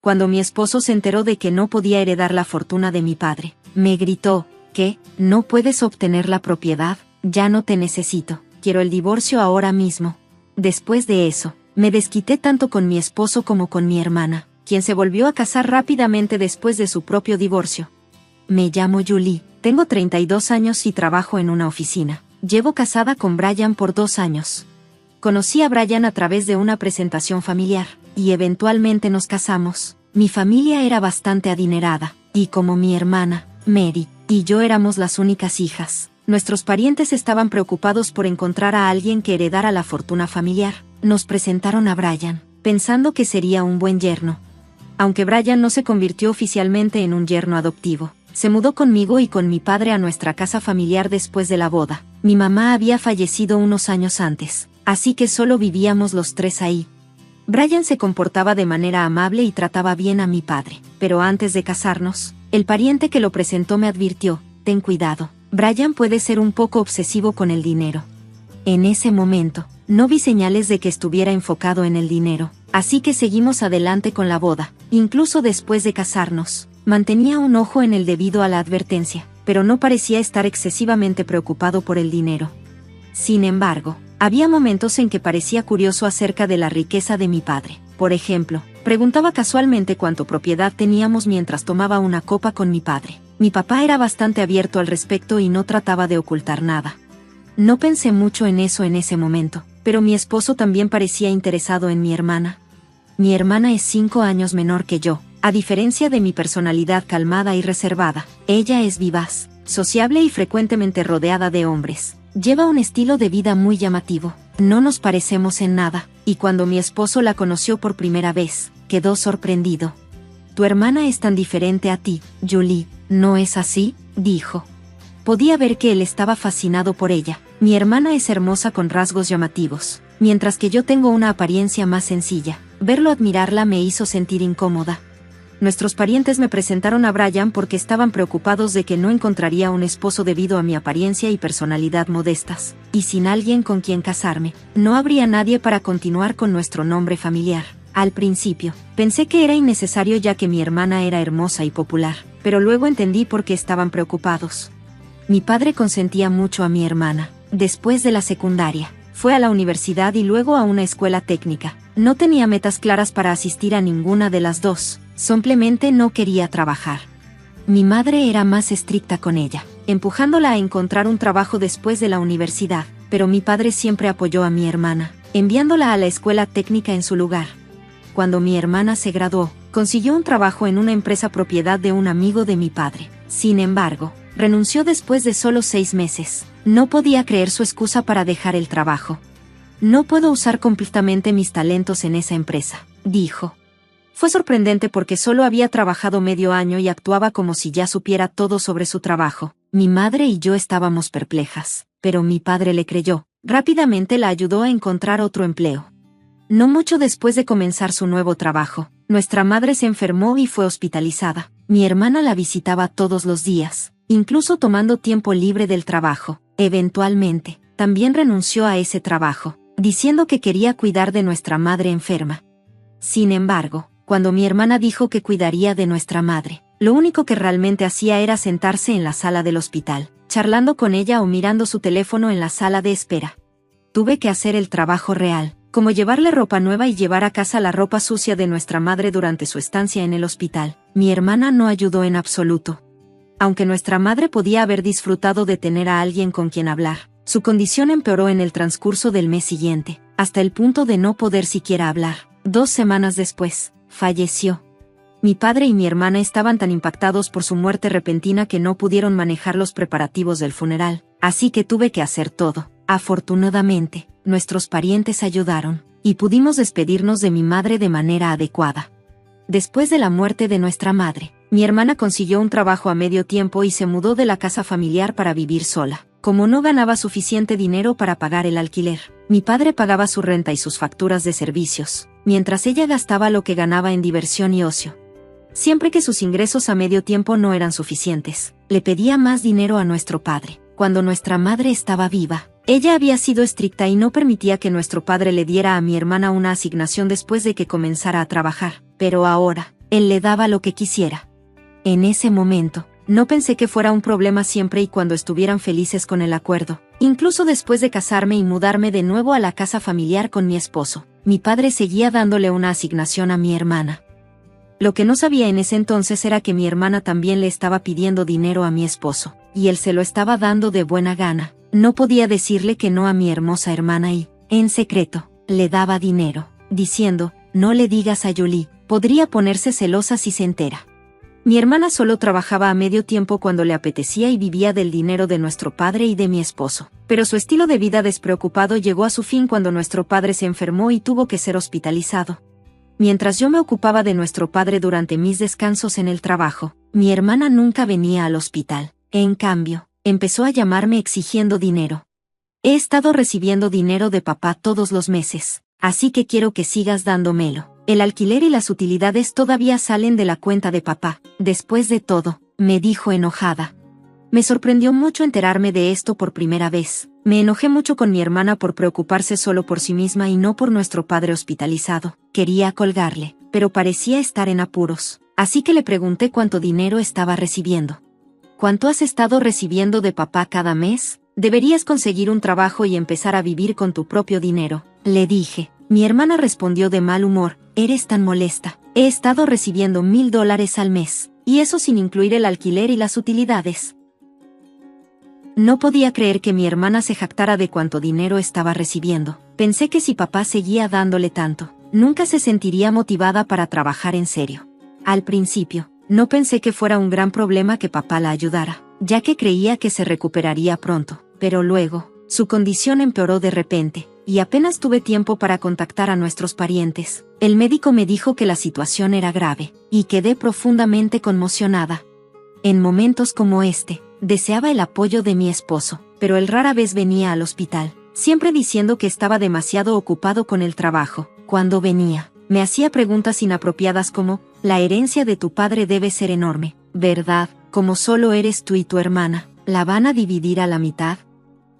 Cuando mi esposo se enteró de que no podía heredar la fortuna de mi padre, me gritó: ¿qué? ¿No puedes obtener la propiedad? Ya no te necesito, quiero el divorcio ahora mismo. Después de eso, me desquité tanto con mi esposo como con mi hermana, quien se volvió a casar rápidamente después de su propio divorcio. Me llamo Julie, tengo 32 años y trabajo en una oficina. Llevo casada con Brian por 2 años. Conocí a Brian a través de una presentación familiar, y eventualmente nos casamos. Mi familia era bastante adinerada, y como mi hermana, Mary, y yo éramos las únicas hijas, nuestros parientes estaban preocupados por encontrar a alguien que heredara la fortuna familiar. Nos presentaron a Brian, pensando que sería un buen yerno. Aunque Brian no se convirtió oficialmente en un yerno adoptivo, se mudó conmigo y con mi padre a nuestra casa familiar después de la boda. Mi mamá había fallecido unos años antes, así que solo vivíamos los 3 ahí. Brian se comportaba de manera amable y trataba bien a mi padre, pero antes de casarnos, el pariente que lo presentó me advirtió: ten cuidado, Brian puede ser un poco obsesivo con el dinero. En ese momento, no vi señales de que estuviera enfocado en el dinero, así que seguimos adelante con la boda. Incluso después de casarnos, mantenía un ojo en él debido a la advertencia, pero no parecía estar excesivamente preocupado por el dinero. Sin embargo, había momentos en que parecía curioso acerca de la riqueza de mi padre. Por ejemplo, preguntaba casualmente cuánto propiedad teníamos mientras tomaba una copa con mi padre. Mi papá era bastante abierto al respecto y no trataba de ocultar nada. No pensé mucho en eso en ese momento, pero mi esposo también parecía interesado en mi hermana. Mi hermana es 5 años menor que yo. A diferencia de mi personalidad calmada y reservada, ella es vivaz, sociable y frecuentemente rodeada de hombres. Lleva un estilo de vida muy llamativo. No nos parecemos en nada, y cuando mi esposo la conoció por primera vez, quedó sorprendido. Tu hermana es tan diferente a ti, Julie, ¿no es así?, dijo. Podía ver que él estaba fascinado por ella. Mi hermana es hermosa con rasgos llamativos, mientras que yo tengo una apariencia más sencilla. Verlo admirarla me hizo sentir incómoda. Nuestros parientes me presentaron a Brian porque estaban preocupados de que no encontraría un esposo debido a mi apariencia y personalidad modestas, y sin alguien con quien casarme, no habría nadie para continuar con nuestro nombre familiar. Al principio, pensé que era innecesario ya que mi hermana era hermosa y popular, pero luego entendí por qué estaban preocupados. Mi padre consentía mucho a mi hermana. Después de la secundaria, fue a la universidad y luego a una escuela técnica. No tenía metas claras para asistir a ninguna de las dos, simplemente no quería trabajar. Mi madre era más estricta con ella, empujándola a encontrar un trabajo después de la universidad, pero mi padre siempre apoyó a mi hermana, enviándola a la escuela técnica en su lugar. Cuando mi hermana se graduó, consiguió un trabajo en una empresa propiedad de un amigo de mi padre. Sin embargo, renunció después de solo 6 meses. No podía creer su excusa para dejar el trabajo. No puedo usar completamente mis talentos en esa empresa, dijo. Fue sorprendente porque solo había trabajado medio año y actuaba como si ya supiera todo sobre su trabajo. Mi madre y yo estábamos perplejas, pero mi padre le creyó. Rápidamente la ayudó a encontrar otro empleo. No mucho después de comenzar su nuevo trabajo, nuestra madre se enfermó y fue hospitalizada. Mi hermana la visitaba todos los días, incluso tomando tiempo libre del trabajo. Eventualmente, también renunció a ese trabajo, diciendo que quería cuidar de nuestra madre enferma. Sin embargo, cuando mi hermana dijo que cuidaría de nuestra madre, lo único que realmente hacía era sentarse en la sala del hospital, charlando con ella o mirando su teléfono en la sala de espera. Tuve que hacer el trabajo real, como llevarle ropa nueva y llevar a casa la ropa sucia de nuestra madre durante su estancia en el hospital. Mi hermana no ayudó en absoluto. Aunque nuestra madre podía haber disfrutado de tener a alguien con quien hablar, su condición empeoró en el transcurso del mes siguiente, hasta el punto de no poder siquiera hablar. 2 semanas después, falleció. Mi padre y mi hermana estaban tan impactados por su muerte repentina que no pudieron manejar los preparativos del funeral, así que tuve que hacer todo. Afortunadamente, nuestros parientes ayudaron, y pudimos despedirnos de mi madre de manera adecuada. Después de la muerte de nuestra madre, mi hermana consiguió un trabajo a medio tiempo y se mudó de la casa familiar para vivir sola. Como no ganaba suficiente dinero para pagar el alquiler, mi padre pagaba su renta y sus facturas de servicios, mientras ella gastaba lo que ganaba en diversión y ocio. Siempre que sus ingresos a medio tiempo no eran suficientes, le pedía más dinero a nuestro padre. Cuando nuestra madre estaba viva, ella había sido estricta y no permitía que nuestro padre le diera a mi hermana una asignación después de que comenzara a trabajar. Pero ahora, Él le daba lo que quisiera. En ese momento, no pensé que fuera un problema siempre y cuando estuvieran felices con el acuerdo. Incluso después de casarme y mudarme de nuevo a la casa familiar con mi esposo, mi padre seguía dándole una asignación a mi hermana. Lo que no sabía en ese entonces era que mi hermana también le estaba pidiendo dinero a mi esposo, y él se lo estaba dando de buena gana. No podía decirle que no a mi hermosa hermana y, en secreto, le daba dinero, diciendo, no le digas a Julie, podría ponerse celosa si se entera. Mi hermana solo trabajaba a medio tiempo cuando le apetecía y vivía del dinero de nuestro padre y de mi esposo. Pero su estilo de vida despreocupado llegó a su fin cuando nuestro padre se enfermó y tuvo que ser hospitalizado. Mientras yo me ocupaba de nuestro padre durante mis descansos en el trabajo, mi hermana nunca venía al hospital. En cambio, empezó a llamarme exigiendo dinero. He estado recibiendo dinero de papá todos los meses, así que quiero que sigas dándomelo. El alquiler y las utilidades todavía salen de la cuenta de papá. Después de todo, me dijo enojada. Me sorprendió mucho enterarme de esto por primera vez. Me enojé mucho con mi hermana por preocuparse solo por sí misma y no por nuestro padre hospitalizado. Quería colgarle, pero parecía estar en apuros. Así que le pregunté cuánto dinero estaba recibiendo. ¿Cuánto has estado recibiendo de papá cada mes? Deberías conseguir un trabajo y empezar a vivir con tu propio dinero, le dije. Mi hermana respondió de mal humor, eres tan molesta. He estado recibiendo $1000 al mes, y eso sin incluir el alquiler y las utilidades. No podía creer que mi hermana se jactara de cuánto dinero estaba recibiendo. Pensé que si papá seguía dándole tanto, nunca se sentiría motivada para trabajar en serio. Al principio, no pensé que fuera un gran problema que papá la ayudara, ya que creía que se recuperaría pronto, pero luego, su condición empeoró de repente, y apenas tuve tiempo para contactar a nuestros parientes. El médico me dijo que la situación era grave, y quedé profundamente conmocionada. En momentos como este, deseaba el apoyo de mi esposo, pero él rara vez venía al hospital, siempre diciendo que estaba demasiado ocupado con el trabajo. Cuando venía, me hacía preguntas inapropiadas como, la herencia de tu padre debe ser enorme, ¿verdad? Como solo eres tú y tu hermana, ¿la van a dividir a la mitad?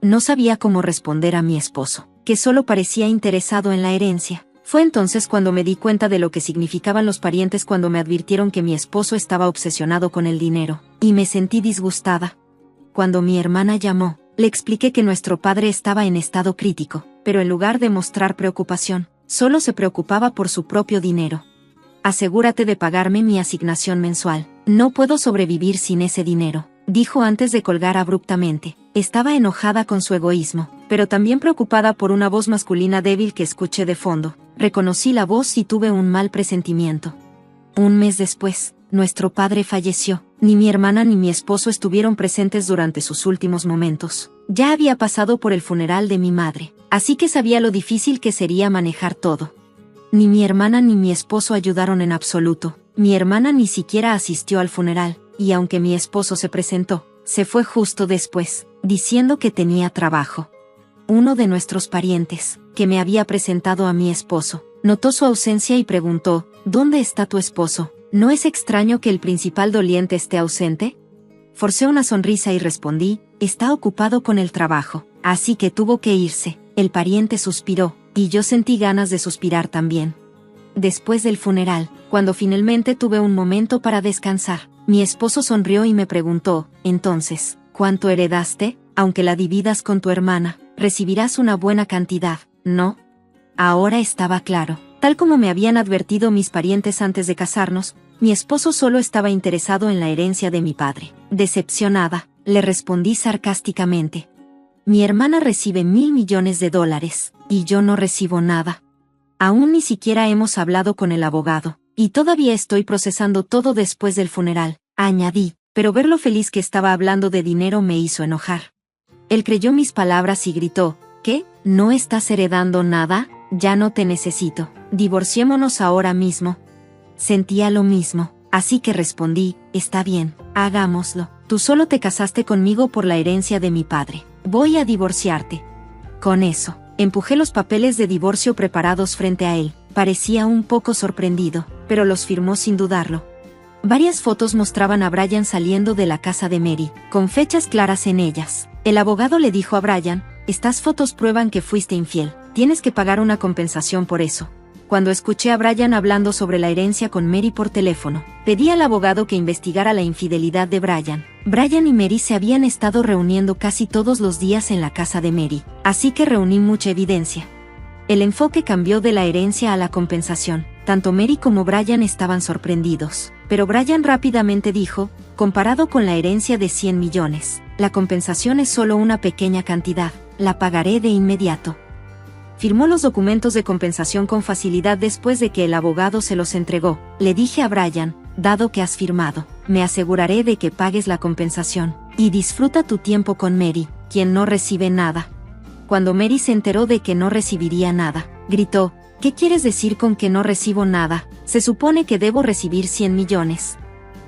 No sabía cómo responder a mi esposo, que solo parecía interesado en la herencia. Fue entonces cuando me di cuenta de lo que significaban los parientes cuando me advirtieron que mi esposo estaba obsesionado con el dinero, y me sentí disgustada. Cuando mi hermana llamó, le expliqué que nuestro padre estaba en estado crítico, pero en lugar de mostrar preocupación, solo se preocupaba por su propio dinero. Asegúrate de pagarme mi asignación mensual. No puedo sobrevivir sin ese dinero, dijo antes de colgar abruptamente. Estaba enojada con su egoísmo, pero también preocupada por una voz masculina débil que escuché de fondo. Reconocí la voz y tuve un mal presentimiento. Un mes después, nuestro padre falleció. Ni mi hermana ni mi esposo estuvieron presentes durante sus últimos momentos. Ya había pasado por el funeral de mi madre, así que sabía lo difícil que sería manejar todo. Ni mi hermana ni mi esposo ayudaron en absoluto. Mi hermana ni siquiera asistió al funeral, y aunque mi esposo se presentó, se fue justo después, diciendo que tenía trabajo. Uno de nuestros parientes, que me había presentado a mi esposo, notó su ausencia y preguntó, ¿dónde está tu esposo? ¿No es extraño que el principal doliente esté ausente? Forcé una sonrisa y respondí, está ocupado con el trabajo, así que tuvo que irse. El pariente suspiró, y yo sentí ganas de suspirar también. Después del funeral, cuando finalmente tuve un momento para descansar, mi esposo sonrió y me preguntó, entonces, ¿cuánto heredaste? Aunque la dividas con tu hermana, recibirás una buena cantidad, ¿no? Ahora estaba claro. Tal como me habían advertido mis parientes antes de casarnos, mi esposo solo estaba interesado en la herencia de mi padre. Decepcionada, le respondí sarcásticamente. Mi hermana recibe $1,000 millones, y yo no recibo nada. Aún ni siquiera hemos hablado con el abogado, y todavía estoy procesando todo después del funeral, añadí, pero ver lo feliz que estaba hablando de dinero me hizo enojar. Él creyó mis palabras y gritó, ¿qué? ¿No estás heredando nada? Ya no te necesito, divorciémonos ahora mismo. Sentía lo mismo, así que respondí, está bien, hagámoslo. Tú solo te casaste conmigo por la herencia de mi padre. Voy a divorciarte. Con eso, empujé los papeles de divorcio preparados frente a él. Parecía un poco sorprendido, pero los firmó sin dudarlo. Varias fotos mostraban a Brian saliendo de la casa de Mary, con fechas claras en ellas. El abogado le dijo a Brian, estas fotos prueban que fuiste infiel, tienes que pagar una compensación por eso. cuando escuché a Brian hablando sobre la herencia con Mary por teléfono. Pedí al abogado que investigara la infidelidad de Brian. Brian y Mary se habían estado reuniendo casi todos los días en la casa de Mary, así que reuní mucha evidencia. El enfoque cambió de la herencia a la compensación. Tanto Mary como Brian estaban sorprendidos, pero Brian rápidamente dijo, comparado con la herencia de 100 millones, la compensación es solo una pequeña cantidad, la pagaré de inmediato. Firmó los documentos de compensación con facilidad después de que el abogado se los entregó. Le dije a Brian, dado que has firmado, me aseguraré de que pagues la compensación, y disfruta tu tiempo con Mary, quien no recibe nada. Cuando Mary se enteró de que no recibiría nada, gritó, ¿qué quieres decir con que no recibo nada? Se supone que debo recibir 100 millones.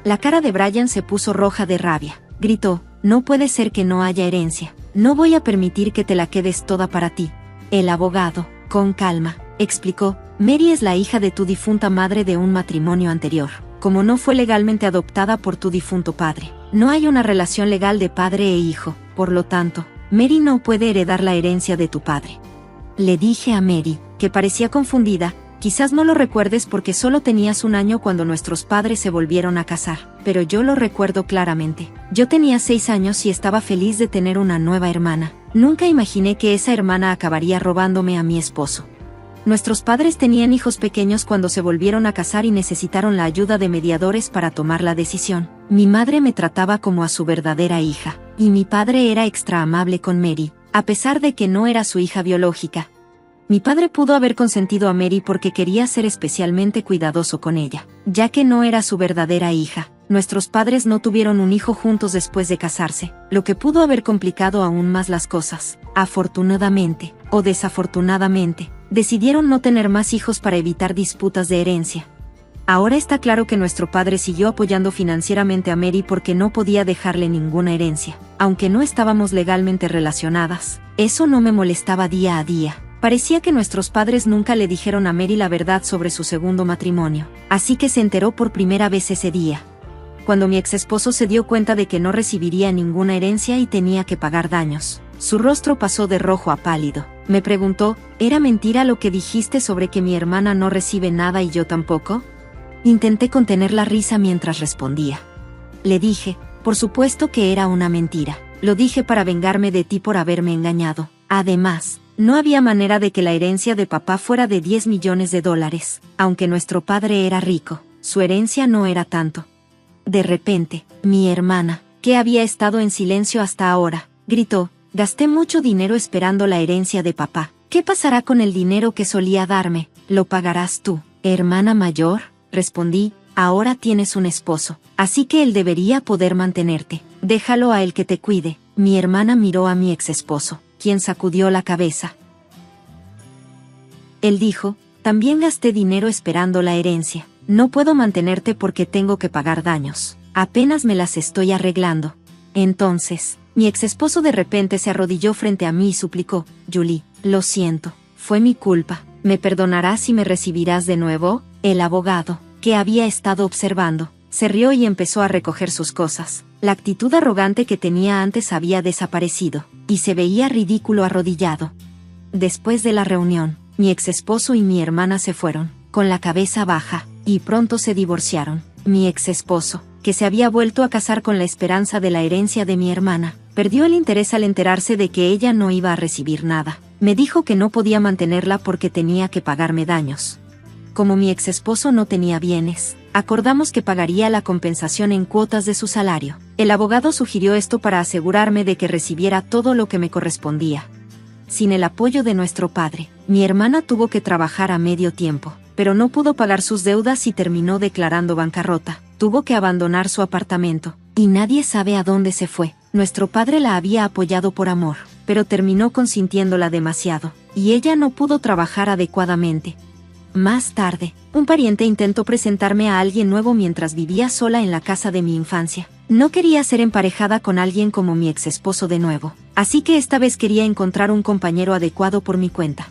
La cara de Brian se puso roja de rabia. Gritó, no puede ser que no haya herencia. No voy a permitir que te la quedes toda para ti. El abogado, con calma, explicó, Mary es la hija de tu difunta madre de un matrimonio anterior. Como no fue legalmente adoptada por tu difunto padre, no hay una relación legal de padre e hijo, por lo tanto, Mary no puede heredar la herencia de tu padre. Le dije a Mary, que parecía confundida, quizás no lo recuerdes porque solo tenías un año cuando nuestros padres se volvieron a casar, pero yo lo recuerdo claramente. Yo tenía 6 años y estaba feliz de tener una nueva hermana. Nunca imaginé que esa hermana acabaría robándome a mi esposo. Nuestros padres tenían hijos pequeños cuando se volvieron a casar y necesitaron la ayuda de mediadores para tomar la decisión. Mi madre me trataba como a su verdadera hija, y mi padre era extra amable con Mary, a pesar de que no era su hija biológica. Mi padre pudo haber consentido a Mary porque quería ser especialmente cuidadoso con ella, ya que no era su verdadera hija. Nuestros padres no tuvieron un hijo juntos después de casarse, lo que pudo haber complicado aún más las cosas. Afortunadamente, o desafortunadamente, decidieron no tener más hijos para evitar disputas de herencia. Ahora está claro que nuestro padre siguió apoyando financieramente a Mary porque no podía dejarle ninguna herencia, aunque no estábamos legalmente relacionadas. Eso no me molestaba día a día. Parecía que nuestros padres nunca le dijeron a Mary la verdad sobre su segundo matrimonio, así que se enteró por primera vez ese día. Cuando mi exesposo se dio cuenta de que no recibiría ninguna herencia y tenía que pagar daños, su rostro pasó de rojo a pálido. Me preguntó, ¿era mentira lo que dijiste sobre que mi hermana no recibe nada y yo tampoco? Intenté contener la risa mientras respondía. Le dije, por supuesto que era una mentira. Lo dije para vengarme de ti por haberme engañado. Además, no había manera de que la herencia de papá fuera de 10 millones de dólares. Aunque nuestro padre era rico, su herencia no era tanto. De repente, mi hermana, que había estado en silencio hasta ahora, gritó, gasté mucho dinero esperando la herencia de papá. ¿Qué pasará con el dinero que solía darme? ¿Lo pagarás tú, hermana mayor? Respondí, ahora tienes un esposo, así que él debería poder mantenerte. Déjalo a él que te cuide. Mi hermana miró a mi exesposo, quien sacudió la cabeza. Él dijo, también gasté dinero esperando la herencia. No puedo mantenerte porque tengo que pagar daños. Apenas me las estoy arreglando. Entonces, mi exesposo de repente se arrodilló frente a mí y suplicó, Julie, lo siento, fue mi culpa. ¿Me perdonarás y me recibirás de nuevo? El abogado, que había estado observando, se rió y empezó a recoger sus cosas. La actitud arrogante que tenía antes había desaparecido, y se veía ridículo arrodillado. Después de la reunión, mi exesposo y mi hermana se fueron, con la cabeza baja, y pronto se divorciaron. Mi exesposo, que se había vuelto a casar con la esperanza de la herencia de mi hermana, perdió el interés al enterarse de que ella no iba a recibir nada. Me dijo que no podía mantenerla porque tenía que pagarme daños. Como mi exesposo no tenía bienes, acordamos que pagaría la compensación en cuotas de su salario. El abogado sugirió esto para asegurarme de que recibiera todo lo que me correspondía. Sin el apoyo de nuestro padre, mi hermana tuvo que trabajar a medio tiempo, pero no pudo pagar sus deudas y terminó declarando bancarrota. Tuvo que abandonar su apartamento, y nadie sabe a dónde se fue. Nuestro padre la había apoyado por amor, pero terminó consintiéndola demasiado, y ella no pudo trabajar adecuadamente. Más tarde, un pariente intentó presentarme a alguien nuevo mientras vivía sola en la casa de mi infancia. No quería ser emparejada con alguien como mi exesposo de nuevo, así que esta vez quería encontrar un compañero adecuado por mi cuenta.